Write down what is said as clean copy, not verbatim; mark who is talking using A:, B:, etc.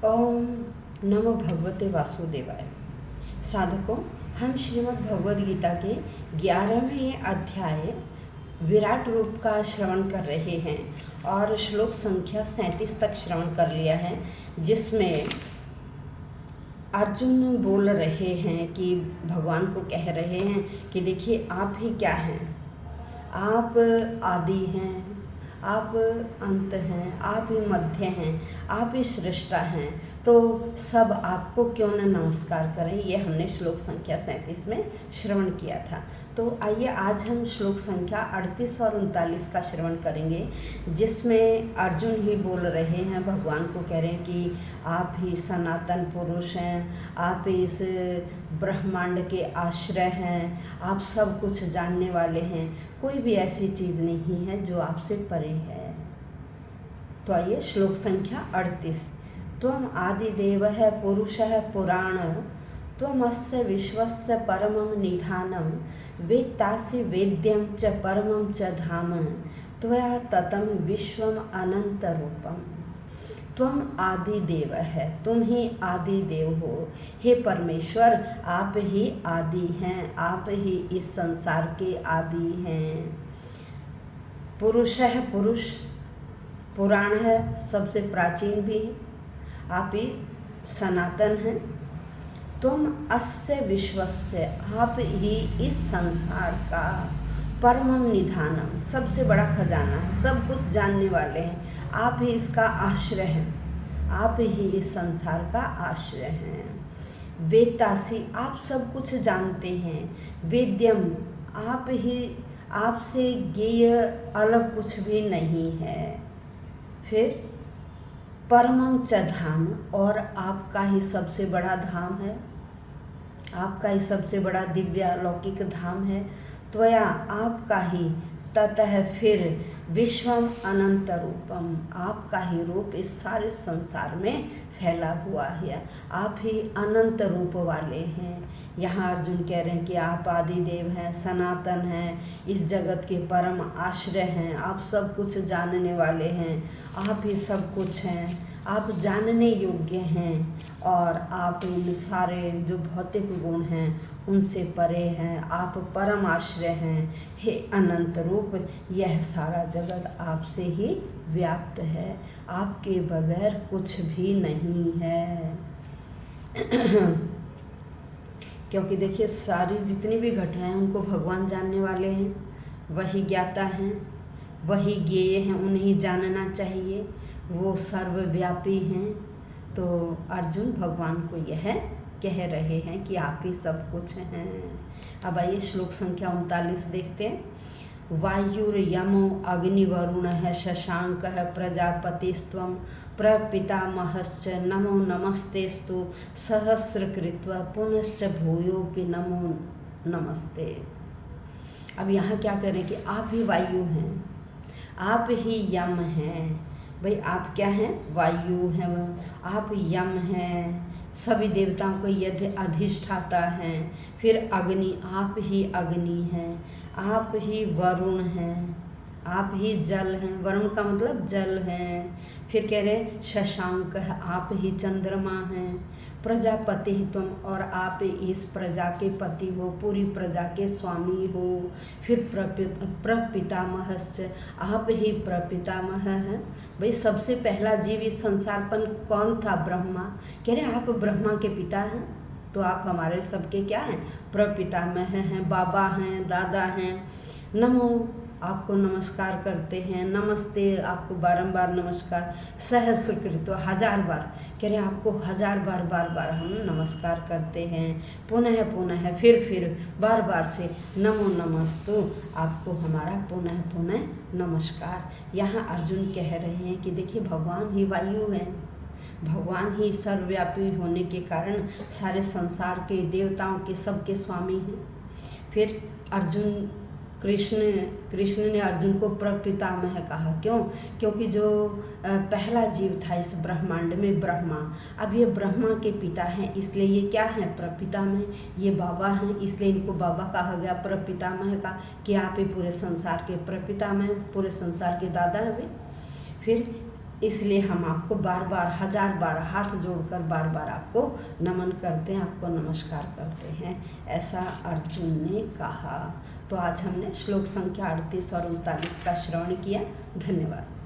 A: ओम नमो भगवते वासुदेवाय। साधकों, हम श्रीमद् भगवद गीता के 11वें अध्याय विराट रूप का श्रवण कर रहे हैं और श्लोक संख्या 37 तक श्रवण कर लिया है, जिसमें अर्जुन बोल रहे हैं कि भगवान को कह रहे हैं कि देखिए आप ही क्या हैं, आप आदि हैं, आप अंत हैं, आप ही मध्य हैं, आप ही सृष्टा हैं, तो सब आपको क्यों न नमस्कार करें। ये हमने श्लोक संख्या 37 में श्रवण किया था। तो आइए आज हम श्लोक संख्या 38 और 39 का श्रवण करेंगे, जिसमें अर्जुन ही बोल रहे हैं, भगवान को कह रहे हैं कि आप ही सनातन पुरुष हैं, आप ही इस ब्रह्मांड के आश्रय हैं, आप सब कुछ जानने वाले हैं, कोई भी ऐसी चीज़ नहीं है जो आपसे परे है। तो आइए श्लोक संख्या 38। त्वम आदिदेव है पुरुष है पुराण, त्वमस्य विश्वस्य परमं निधानं, वेत्तासि वेद्यं च परमं च धाम, त्वया ततं विश्वम अनंत रूपम। तुम आदि देव है, तुम ही आदि देव हो। हे परमेश्वर, आप ही आदि हैं, आप ही इस संसार के आदि हैं। पुरुष है, पुरुष पुराण है, सबसे प्राचीन भी, आप ही सनातन हैं। तुम अस्य विश्वस्य, आप ही इस संसार का परमं निधानम, सबसे बड़ा खजाना है, सब कुछ जानने वाले हैं, आप ही इसका आश्रय हैं, आप ही इस संसार का आश्रय हैं। वेत्तासि, आप सब कुछ जानते हैं। वेद्यम, आप ही, आपसे ज्ञेय अलग कुछ भी नहीं है। फिर परमं च धाम, और आपका ही सबसे बड़ा धाम है, आपका ही सबसे बड़ा दिव्य अलौकिक धाम है। त्वया, आपका ही, ततः फिर, विश्वम अनंत रूपम, आपका ही रूप इस सारे संसार में फैला हुआ है, आप ही अनंत रूप वाले हैं। यहाँ अर्जुन कह रहे हैं कि आप आदि देव हैं, सनातन हैं, इस जगत के परम आश्रय हैं, आप सब कुछ जानने वाले हैं, आप ही सब कुछ हैं, आप जानने योग्य हैं, और आप इन सारे जो भौतिक गुण हैं उनसे परे हैं, आप परम आश्रय हैं। हे अनंत रूप, यह सारा जगत आपसे ही व्याप्त है, आपके बगैर कुछ भी नहीं है। क्योंकि देखिए, सारी जितनी भी घटनाएं उनको भगवान जानने वाले हैं, वही ज्ञाता हैं, वही ज्ञेय हैं, उन्हें जानना चाहिए, वो सर्वव्यापी हैं। तो अर्जुन भगवान को यह कह रहे हैं कि आप ही सब कुछ हैं। अब आइए श्लोक संख्या 39 देखते हैं। वायुर्यमो अग्निवरुणः शशांकः प्रजापतिस्त्वं प्रपितामहश्च नमो नमस्तेस्तु सहस्रकृत्वा पुनश्च भूयोऽपि नमो नमस्ते। अब यहाँ क्या करें कि आप ही वायु हैं, आप ही यम हैं। भाई आप क्या हैं? वायु हैं, आप यम हैं, सभी देवताओं को यदि अधिष्ठाता हैं। फिर अग्नि, आप ही अग्नि हैं, आप ही वरुण हैं, आप ही जल हैं, वरुण का मतलब जल हैं। फिर कह रहे शशांक है, आप ही चंद्रमा हैं। प्रजापति तुम, और आप इस प्रजा के पति हो, पूरी प्रजा के स्वामी हो। फिर प्रपितामहस्य, आप ही प्रपितामह हैं। भाई सबसे पहला जीव इस संसार पर कौन था? ब्रह्मा। कह रहे आप ब्रह्मा के पिता हैं, तो आप हमारे सबके क्या हैं? प्रपितामह हैं, बाबा हैं, दादा हैं। नमो, आपको नमस्कार करते हैं, नमस्ते, आपको बारंबार नमस्कार। सहस्रकृत, 1000 बार, कह रहे आपको 1000 बार बार बार हम नमस्कार करते हैं। पुनः पुनः, फिर बार बार से नमो नमस्तु, आपको हमारा पुनः पुनः नमस्कार। यहाँ अर्जुन कह रहे हैं कि देखिए भगवान ही वायु हैं, भगवान ही सर्वव्यापी होने के कारण सारे संसार के देवताओं के सबके स्वामी हैं। फिर अर्जुन कृष्ण ने अर्जुन को प्रपितामह कहा। क्यों? क्योंकि जो पहला जीव था इस ब्रह्मांड में ब्रह्मा, अब ये ब्रह्मा के पिता हैं, इसलिए ये क्या हैं? प्रपितामह। ये बाबा हैं, इसलिए इनको बाबा कहा गया, प्रपितामह का, कि आप ही पूरे संसार के प्रपितामह, पूरे संसार के दादा हैं। फिर इसलिए हम आपको बार बार 1000 बार हाथ जोड़कर बार बार आपको नमन करते हैं, आपको नमस्कार करते हैं, ऐसा अर्जुन ने कहा। तो आज हमने श्लोक संख्या 38 और 39 का श्रवण किया। धन्यवाद।